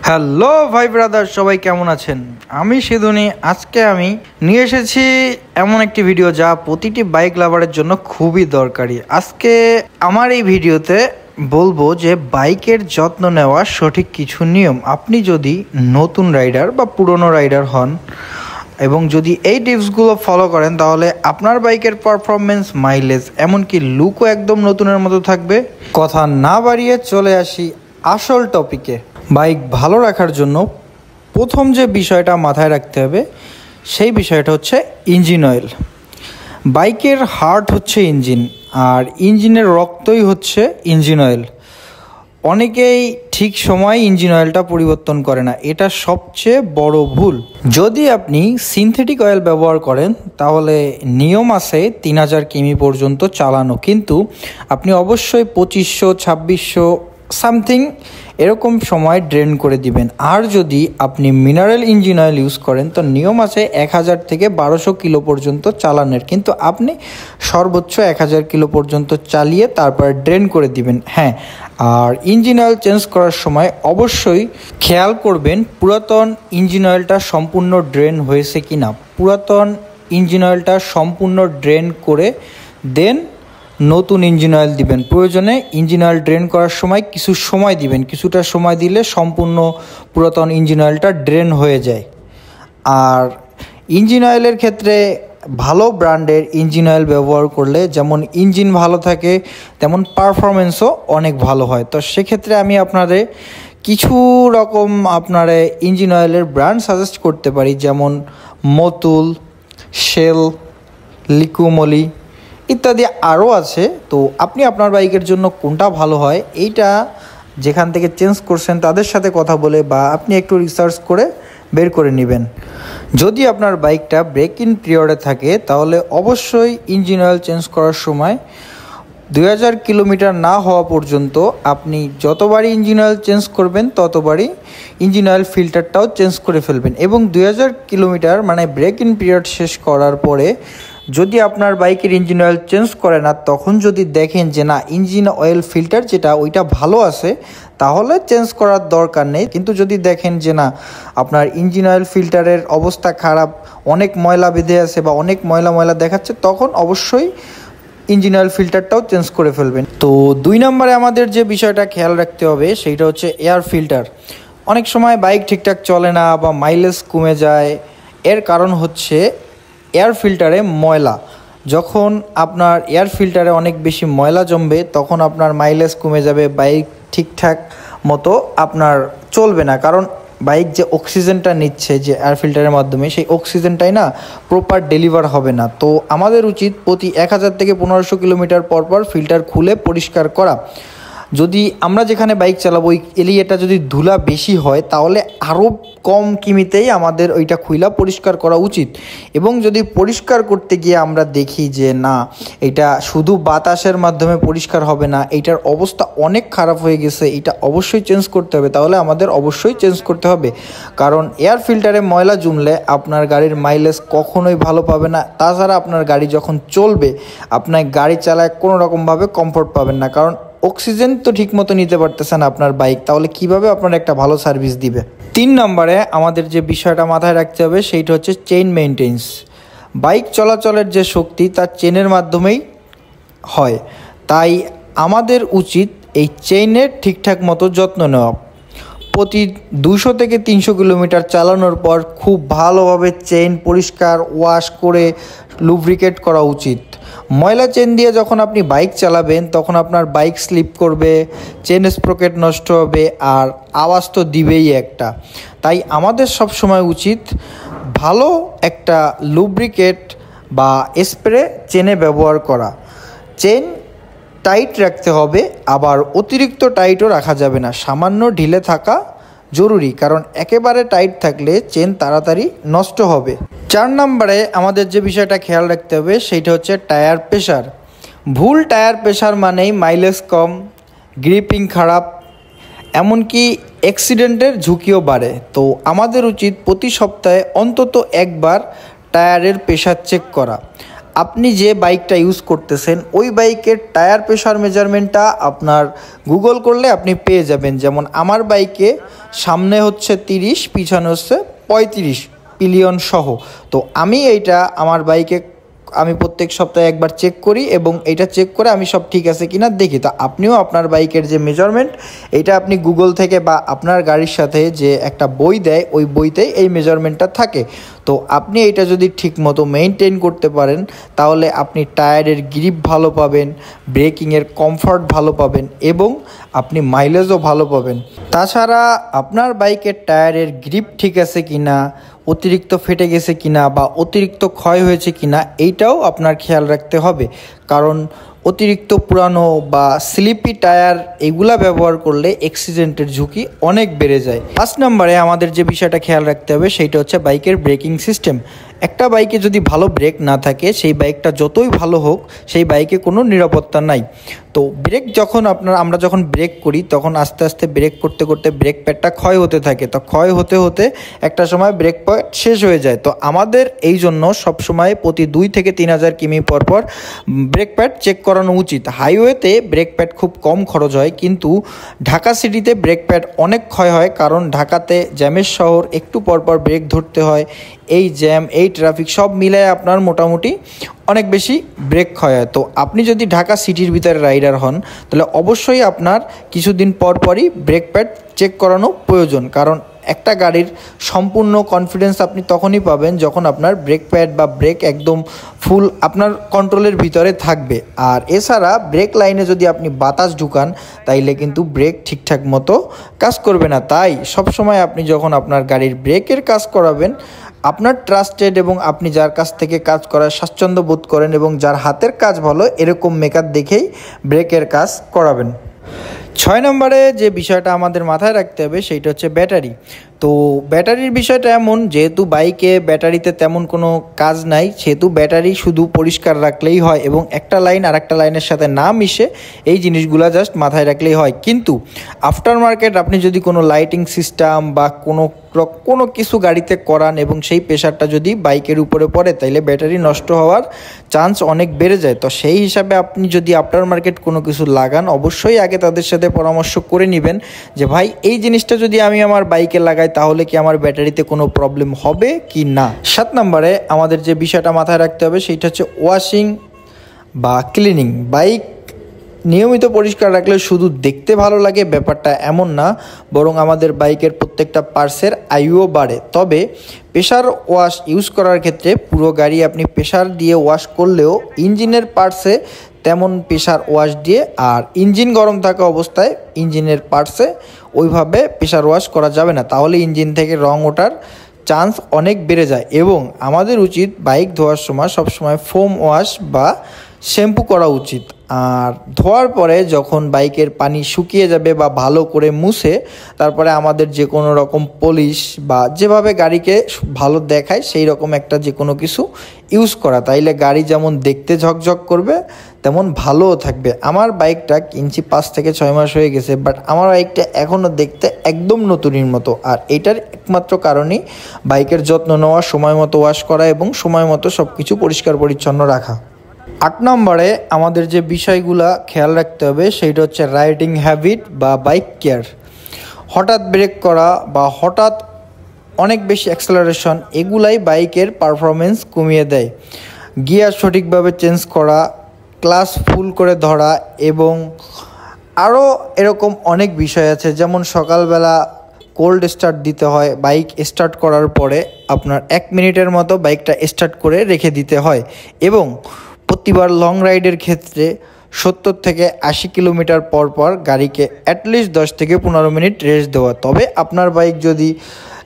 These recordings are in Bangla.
হ্যালো ভাই ব্রাদার, সবাই কেমন আছেন? আমি সিধুনি। আজকে আমি নিয়ে এসেছি এমন একটি ভিডিও যা প্রতিটি বাইক লাভারের জন্য খুবই দরকারি। আজকে আমার এই ভিডিওতে বলবো যে বাইকের যত্ন নেওয়ার সঠিক কিছু নিয়ম। আপনি যদি নতুন রাইডার বা পুরনো রাইডার হন এবং যদি এই টিপসগুলো ফলো করেন তাহলে আপনার বাইকের পারফরমেন্স, মাইলেজ, এমনকি লুকও একদম নতুনের মতো থাকবে। কথা না বাড়িয়ে চলে আসি আসল টপিকে। বাইক ভালো রাখার জন্য প্রথম যে বিষয়টা মাথায় রাখতে হবে সেই বিষয়টা হচ্ছে ইঞ্জিন অয়েল। বাইকের হার্ট হচ্ছে ইঞ্জিন, আর ইঞ্জিনের রক্তই হচ্ছে ইঞ্জিন অয়েল। অনেকেই ঠিক সময় ইঞ্জিন অয়েলটা পরিবর্তন করে না, এটা সবচেয়ে বড় ভুল। যদি আপনি সিনথেটিক অয়েল ব্যবহার করেন তাহলে নিয়ম আছে 3000 কিমি পর্যন্ত চালানো, কিন্তু আপনি অবশ্যই 2500, 2600 সামথিং এরকম সময় ড্রেন করে দিবেন। আর যদি আপনি মিনারেল ইঞ্জিন অয়েল ইউজ করেন তো নিয়ম আছে 1000 থেকে 1200 কিলো পর্যন্ত চালানোর, কিন্তু আপনি সর্বোচ্চ 1000 কিলো পর্যন্ত চালিয়ে তারপর ড্রেন করে দিবেন। হ্যাঁ, আর ইঞ্জিন অয়েল চেঞ্জ করার সময় অবশ্যই খেয়াল করবেন পুরাতন ইঞ্জিন অয়েলটা সম্পূর্ণ ড্রেন হয়েছে কি না। পুরাতন ইঞ্জিন অয়েলটা সম্পূর্ণ ড্রেন করে দেন নতুন ইঞ্জিন অয়েল দিবেন। প্রয়োজনে ইঞ্জিন অয়েল ড্রেন করার সময় কিছু সময় দিবেন, কিছুটা সময় দিলে সম্পূর্ণ পুরাতন ইঞ্জিন অয়েলটা ড্রেন হয়ে যায়। আর ইঞ্জিন অয়েলের ক্ষেত্রে ভালো ব্র্যান্ডের ইঞ্জিন অয়েল ব্যবহার করলে যেমন ইঞ্জিন ভালো থাকে তেমন পারফরমেন্সও অনেক ভালো হয়। তো সেক্ষেত্রে আমি আপনাদের কিছু রকম ইঞ্জিন অয়েলের ব্র্যান্ড সাজেস্ট করতে পারি, যেমন মতুল, শেল, লিকুমলি ইত্যাদি আরও আছে। তো আপনি আপনার বাইকের জন্য কোনটা ভালো হয় এইটা যেখান থেকে চেঞ্জ করছেন তাদের সাথে কথা বলে বা আপনি একটু রিসার্চ করে বের করে নেবেন। যদি আপনার বাইকটা ব্রেক ইন পিরিয়ডে থাকে তাহলে অবশ্যই ইঞ্জিন অয়েল চেঞ্জ করার সময় 2000 কিলোমিটার না হওয়া পর্যন্ত আপনি যতবারই ইঞ্জিন অয়েল চেঞ্জ করবেন ততবারই ইঞ্জিন অয়েল ফিল্টারটাও চেঞ্জ করে ফেলবেন। এবং 2000 কিলোমিটার মানে ব্রেক ইন পিরিয়ড শেষ করার পরে যদি আপনার বাইকের ইঞ্জিন অয়েল চেঞ্জ করে না, তখন যদি দেখেন যে না ইঞ্জিন অয়েল ফিল্টার যেটা ওইটা ভালো আছে তাহলে চেঞ্জ করার দরকার নেই। কিন্তু যদি দেখেন যে না আপনার ইঞ্জিন অয়েল ফিল্টারের অবস্থা খারাপ, অনেক ময়লা বেঁধে আছে বা অনেক ময়লা দেখাচ্ছে, তখন অবশ্যই ইঞ্জিন অয়েল ফিল্টারটাও চেঞ্জ করে ফেলবেন। তো 2 নম্বরে আমাদের যে বিষয়টা খেয়াল রাখতে হবে সেইটা হচ্ছে এয়ার ফিল্টার। অনেক সময় বাইক ঠিকঠাক চলে না বা মাইলেজ কমে যায়, এর কারণ হচ্ছে এয়ার ফিল্টারে ময়লা। যখন আপনার এয়ার ফিল্টারে অনেক বেশি ময়লা জমবে তখন আপনার মাইলেজ কমে যাবে, বাইক ঠিকঠাক মতো আপনার চলবে না। কারণ বাইক যে অক্সিজেনটা নিচ্ছে যে এয়ার ফিল্টারের মাধ্যমে, সেই অক্সিজেনটাই না প্রপার ডেলিভার হবে না। তো আমাদের উচিত প্রতি 1000 থেকে 1500 কিলোমিটার পর ফিল্টার খুলে পরিষ্কার করা। যদি আমরা যেখানে বাইক চালাবো ওই এরিয়াটা যদি ধুলা বেশি হয় তাহলে আরও কম কিমিতেই আমাদের ওইটা খুইলা পরিষ্কার করা উচিত। এবং যদি পরিষ্কার করতে গিয়ে আমরা দেখি যে না এটা শুধু বাতাসের মাধ্যমে পরিষ্কার হবে না, এইটার অবস্থা অনেক খারাপ হয়ে গেছে, এটা অবশ্যই চেঞ্জ করতে হবে, তাহলে আমাদের অবশ্যই চেঞ্জ করতে হবে। কারণ এয়ার ফিল্টারে ময়লা জমলে আপনার গাড়ির মাইলেজ কখনোই ভালো পাবে না। তাছাড়া আপনার গাড়ি যখন চলবে আপনার গাড়ি চালায় কোনো রকমভাবে কমফোর্ট পাবেন না, কারণ অক্সিজেন তো ঠিকমতো নিতে পারতেছে না আপনার বাইক, তাহলে কিভাবে আপনার একটা ভালো সার্ভিস দিবে। 3 নম্বরে আমাদের যে বিষয়টা মাথায় রাখতে হবে সেইটা হচ্ছে চেইন মেইনটেন্স। বাইক চলাচলের যে শক্তি তার চেনের মাধ্যমেই হয়, তাই আমাদের উচিত এই চেইনের ঠিকঠাক মতো যত্ন নেওয়া। প্রতি 200 থেকে 300 কিলোমিটার চালানোর পর খুব ভালোভাবে চেইন পরিষ্কার ওয়াশ করে লুব্রিকেট করা উচিত। ময়লা চেন দিয়ে যখন আপনি বাইক চালাবেন তখন আপনার বাইক স্লিপ করবে, চেন স্প্রকেট নষ্ট হবে, আর আওয়াজ তো দিবেই একটা। তাই আমাদের সব সময় উচিত ভালো একটা লুব্রিকেট বা স্প্রে চেনে ব্যবহার করা। চেন টাইট রাখতে হবে, আবার অতিরিক্ত টাইটও রাখা যাবে না, সামান্য ঢিলে থাকা জরুরি, কারণ একেবারে টাইট থাকলে চেন তাড়াতাড়ি নষ্ট হবে। 4 নম্বরে আমাদের যে বিষয়টা খেয়াল রাখতে হবে সেইটা হচ্ছে টায়ার প্রেশার। ভুল টায়ার প্রেশার মানেই মাইলেজ কম, গ্রিপিং খারাপ, এমনকি অ্যাক্সিডেন্টের ঝুঁকিও বাড়ে। তো আমাদের উচিত প্রতি সপ্তাহে অন্তত একবার টায়ারের প্রেশার চেক করা। আপনি যে বাইকটা ইউজ করতেছেন ওই বাইকের টায়ার প্রেশার মেজারমেন্টটা আপনার গুগল করলে আপনি পেয়ে যাবেন। যেমন আমার বাইকে সামনে হচ্ছে 30, পিছনে হচ্ছে 35 পিলিয়ন সহ। তো আমি এইটা আমার বাইকে আমি প্রত্যেক সপ্তাহে একবার চেক করি এবং এটা চেক করে আমি সব ঠিক আছে কিনা দেখি। তো আপনিও আপনার বাইকের যে মেজারমেন্ট এটা আপনি গুগল থেকে বা আপনার গাড়ির সাথে যে একটা বই দেয় ওই বইতেই এই মেজারমেন্টটা থাকে। তো আপনি এটা যদি ঠিক মতো মেনটেন করতে পারেন তাহলে আপনি টায়ারের গ্রিপ ভালো পাবেন, ব্রেকিংয়ের কমফর্ট ভালো পাবেন এবং আপনি মাইলেজও ভালো পাবেন। তাছাড়া আপনার বাইকের টায়ারের গ্রিপ ঠিক আছে কিনা, অতিরিক্ত ফেটে গেছে কিনা বা অতিরিক্ত ক্ষয় হয়েছে কিনা এইটাও আপনার খেয়াল রাখতে হবে, কারণ অতিরিক্ত পুরানো বা স্লিপি টায়ার এগুলা ব্যবহার করলে অ্যাক্সিডেন্টের ঝুঁকি অনেক বেড়ে যায়। 5 নম্বরে আমাদের যে বিষয়টা খেয়াল রাখতে হবে সেইটা হচ্ছে বাইকের ব্রেকিং সিস্টেম। একটা বাইকে যদি ভালো ব্রেক না থাকে সেই বাইকটা যতই ভালো হোক সেই বাইকে কোনো নিরাপত্তা নাই। তো ব্রেক যখন আমরা যখন ব্রেক করি তখন আস্তে আস্তে ব্রেক করতে করতে ব্রেক প্যাডটা ক্ষয় হতে থাকে। তো ক্ষয় হতে হতে একটা সময় ব্রেক প্যাড শেষ হয়ে যায়। তো আমাদের এই জন্য সবসময় প্রতি 2 থেকে 3 হাজার কিমি পর ব্রেক প্যাড চেক করানো উচিত। হাইওয়েতে ব্রেক প্যাড খুব কম খরচ হয়, কিন্তু ঢাকা সিটিতে ব্রেক প্যাড অনেক ক্ষয় হয়, কারণ ঢাকাতে জ্যামের শহর, একটু পরপর ব্রেক ধরতে হয়। এই জ্যাম, এই ট্রাফিক সব মিলায় আপনার মোটামুটি অনেক বেশি ব্রেক ক্ষয় হয়। তো আপনি যদি ঢাকা সিটির ভিতরে রাইডার হন তাহলে অবশ্যই আপনার কিছুদিন পরই ব্রেক প্যাড চেক করানো প্রয়োজন, কারণ একটা গাড়ির সম্পূর্ণ কনফিডেন্স আপনি তখনই পাবেন যখন আপনার ব্রেক প্যাড বা ব্রেক একদম ফুল আপনার কন্ট্রোলের ভিতরে থাকবে। আর এছাড়া ব্রেক লাইনে যদি আপনি বাতাস ঢুকান তাইলে কিন্তু ব্রেক ঠিকঠাক মতো কাজ করবে না। তাই সবসময় আপনি যখন আপনার গাড়ির ব্রেকের কাজ করাবেন, আপনার ট্রাস্টেড এবং আপনি যার কাছ থেকে কাজ করার স্বাচ্ছন্দ্য বোধ করেন এবং যার হাতের কাজ ভালো এরকম মেকার দেখেই ব্রেকের কাজ করাবেন। 6 নম্বরে যে বিষয়টা আমাদের মাথায় রাখতে হবে সেইটা হচ্ছে ব্যাটারি। তো ব্যাটারির বিষয়টা এমন, যেহেতু বাইকে ব্যাটারিতে তেমন কোনো কাজ নাই, সেহেতু ব্যাটারি শুধু পরিষ্কার রাখলেই হয় এবং একটা লাইন আর একটা লাইনের সাথে না মিশে এই জিনিসগুলো জাস্ট মাথায় রাখলেই হয়। কিন্তু আফটার মার্কেট আপনি যদি কোনো লাইটিং সিস্টেম বা কোনো কিছু গাড়িতে করান এবং সেই প্রেশারটা যদি বাইকের উপরে পড়ে তাইলে ব্যাটারি নষ্ট হওয়ার চান্স অনেক বেড়ে যায়। তো সেই হিসাবে আপনি যদি আফটার মার্কেট কোনো কিছু লাগান অবশ্যই আগে তাদের সাথে পরামর্শ করে নেবেন যে ভাই এই জিনিসটা যদি আমি আমার বাইকে লাগাই তাহলে কি আমার ব্যাটারিতে কোনো প্রবলেম হবে কি না। 7 নম্বরে আমাদের যে বিষয়টা মাথায় রাখতে হবে সেইটা হচ্ছে ওয়াশিং বা ক্লিনিং। বাইক নিয়মিত পরিষ্কার রাখলে শুধু দেখতে ভালো লাগে ব্যাপারটা এমন না, বরং আমাদের বাইকের প্রত্যেকটা পার্টসের আয়ুও বাড়ে। তবে প্রেশার ওয়াশ ইউজ করার ক্ষেত্রে পুরো গাড়ি আপনি প্রেশার দিয়ে ওয়াশ করলেও ইঞ্জিনের পার্টসে তেমন প্রেশার ওয়াশ দিয়ে, আর ইঞ্জিন গরম থাকা অবস্থায় ইঞ্জিনের পার্টসে ওইভাবে প্রেশার ওয়াশ করা যাবে না, তাহলে ইঞ্জিন থেকে রং ওঠার চান্স অনেক বেড়ে যায়। এবং আমাদের উচিত বাইক ধোয়ার সময় সবসময় ফোম ওয়াশ বা শ্যাম্পু করা উচিত। আর ধোয়ার পরে যখন বাইকের পানি শুকিয়ে যাবে বা ভালো করে মুছে তারপরে আমাদের যে কোনো রকম পলিশ বা যেভাবে গাড়িকে ভালো দেখায় সেই রকম একটা যে কোনো কিছু ইউজ করা, তাইলে গাড়ি যেমন দেখতে ঝকঝক করবে তেমন ভালোও থাকবে। আমার বাইকটা কিনছি 5 থেকে 6 মাস হয়ে গেছে, বাট আমার বাইকটা এখনও দেখতে একদম নতুনের মতো। আর এটার একমাত্র কারণই বাইকের যত্ন নেওয়া, সময় মতো ওয়াশ করা এবং সময় মতো সব কিছু পরিষ্কার পরিচ্ছন্ন রাখা। 8 নম্বরে আমাদের যে বিষয়গুলো খেয়াল রাখতে হবে সেইটা হচ্ছে রাইডিং হ্যাবিট বা বাইক কেয়ার। হঠাৎ ব্রেক করা বা হঠাৎ অনেক বেশি অ্যাক্সেলারেশন এগুলাই বাইকের পারফরমেন্স কমিয়ে দেয়। গিয়ার সঠিকভাবে চেঞ্জ করা, ক্লাচ ফুল করে ধরা এবং আরও এরকম অনেক বিষয় আছে, যেমন সকালবেলা কোল্ড স্টার্ট দিতে হয়। বাইক স্টার্ট করার পরে আপনার 1 মিনিটের মতো বাইকটা স্টার্ট করে রেখে দিতে হয় এবং প্রতিবার লং রাইডের ক্ষেত্রে 70 থেকে 80 কিলোমিটার পর গাড়িকে অ্যাটলিস্ট 10 থেকে 15 মিনিট রেস্ট দেওয়া। তবে আপনার বাইক যদি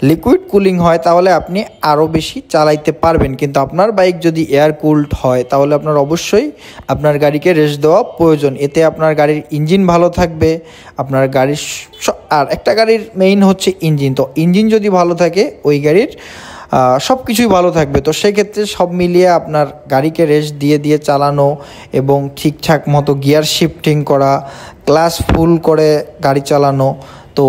লিকুইড কুলিং হয় তাহলে আপনি আরও বেশি চালাইতে পারবেন, কিন্তু আপনার বাইক যদি এয়ার কুলড হয় তাহলে আপনার অবশ্যই আপনার গাড়িকে রেস্ট দেওয়া প্রয়োজন। এতে আপনার গাড়ির ইঞ্জিন ভালো থাকবে, আপনার গাড়ির আর একটা গাড়ির মেইন হচ্ছে ইঞ্জিন। তো ইঞ্জিন যদি ভালো থাকে ওই গাড়ির সব কিছুই ভালো থাকবে। তো সেক্ষেত্রে সব মিলিয়ে আপনার গাড়িকে রেস্ট দিয়ে চালানো এবং ঠিকঠাক মতো গিয়ার শিফটিং করা, ক্লাচ ফুল করে গাড়ি চালানো, তো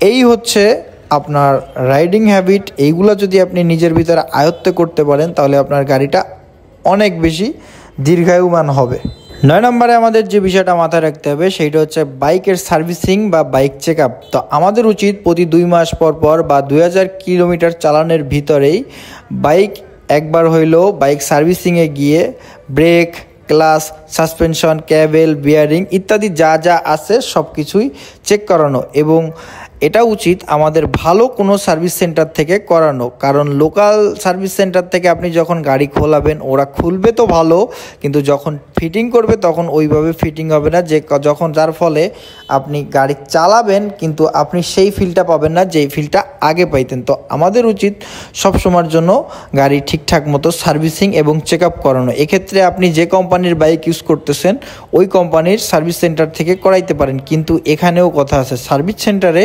এই হচ্ছে আপনার রাইডিং হ্যাবিট। এইগুলো যদি আপনি নিজের ভিতরে আয়ত্তে করতে পারেন তাহলে আপনার গাড়িটা অনেক বেশি দীর্ঘায়ুমান হবে। 9 নম্বরে আমাদের যে বিষয়টা মাথায় রাখতে হবে সেইটা হচ্ছে বাইকের সার্ভিসিং বা বাইক চেক আপ। তো আমাদের উচিত প্রতি 2 মাস পর পর বা 2000 কিলোমিটার চালানোর ভিতরেই বাইক একবার হইলেও বাইক সার্ভিসিংয়ে গিয়ে brake, clutch, suspension, cable, bearing ইত্যাদি যা যা আছে সব কিছুই চেক করানো, এবং এটা উচিত আমাদের ভালো কোনো সার্ভিস সেন্টার থেকে করানো। কারণ লোকাল সার্ভিস সেন্টার থেকে আপনি যখন গাড়ি খোলাবেন ওরা খুলবে তো ভালো, কিন্তু যখন ফিটিং করবে তখন ওইভাবে ফিটিং হবে না, যে যখন যার ফলে আপনি গাড়ি চালাবেন কিন্তু আপনি সেই ফিলটা পাবেন না যেই ফিলটা আগে পাইতেন। তো আমাদের উচিত সবসময়ের জন্য গাড়ি ঠিকঠাক মতো সার্ভিসিং এবং চেক আপ করানো। এক্ষেত্রে আপনি যে কোম্পানির বাইক ইউজ করতেছেন ওই কোম্পানির সার্ভিস সেন্টার থেকে করাইতে পারেন, কিন্তু এখানেও কথা আছে, সার্ভিস সেন্টারে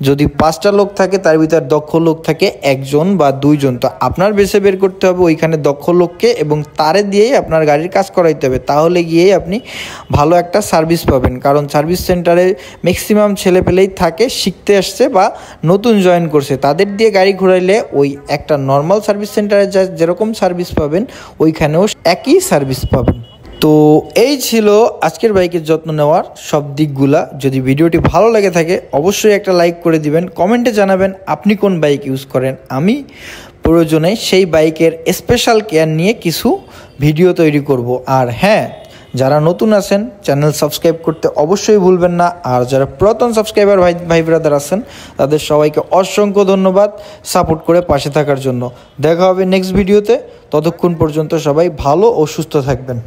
যদি 5টা লোক থাকে তার ভিতর দক্ষ লোক থাকে 1জন বা 2জন। তো আপনার বেছে বের করতে হবে ওইখানে দক্ষ লোককে এবং তারে দিয়েই আপনার গাড়ির কাজ করাইতে হবে, তাহলে গিয়েই আপনি ভালো একটা সার্ভিস পাবেন। কারণ সার্ভিস সেন্টারে ম্যাক্সিমাম ছেলেপেলেই থাকে শিখতে আসছে বা নতুন জয়েন করছে, তাদের দিয়ে গাড়ি ঘোরাইলে ওই একটা নর্মাল সার্ভিস সেন্টারে যেরকম সার্ভিস পাবেন ওইখানেও একই সার্ভিস পাবেন। তো এই ছিল আজকের বাইকের যত্ন নেওয়ার সব দিকগুলা। যদি ভিডিওটি ভালো লেগে থাকে অবশ্যই একটা লাইক করে দিবেন, কমেন্টে জানাবেন আপনি কোন বাইক ইউজ করেন। আমি প্রয়োজনে সেই বাইকের স্পেশাল কেয়ার নিয়ে কিছু ভিডিও তৈরি করব। আর হ্যাঁ, যারা নতুন আছেন চ্যানেল সাবস্ক্রাইব করতে অবশ্যই ভুলবেন না, আর যারা পুরাতন সাবস্ক্রাইবার ভাই ব্রাদার আছেন তাদের সবাইকে অসংখ্য ধন্যবাদ সাপোর্ট করে পাশে থাকার জন্য। দেখা হবে নেক্সট ভিডিওতে, ততক্ষণ পর্যন্ত সবাই ভালো ও সুস্থ থাকবেন।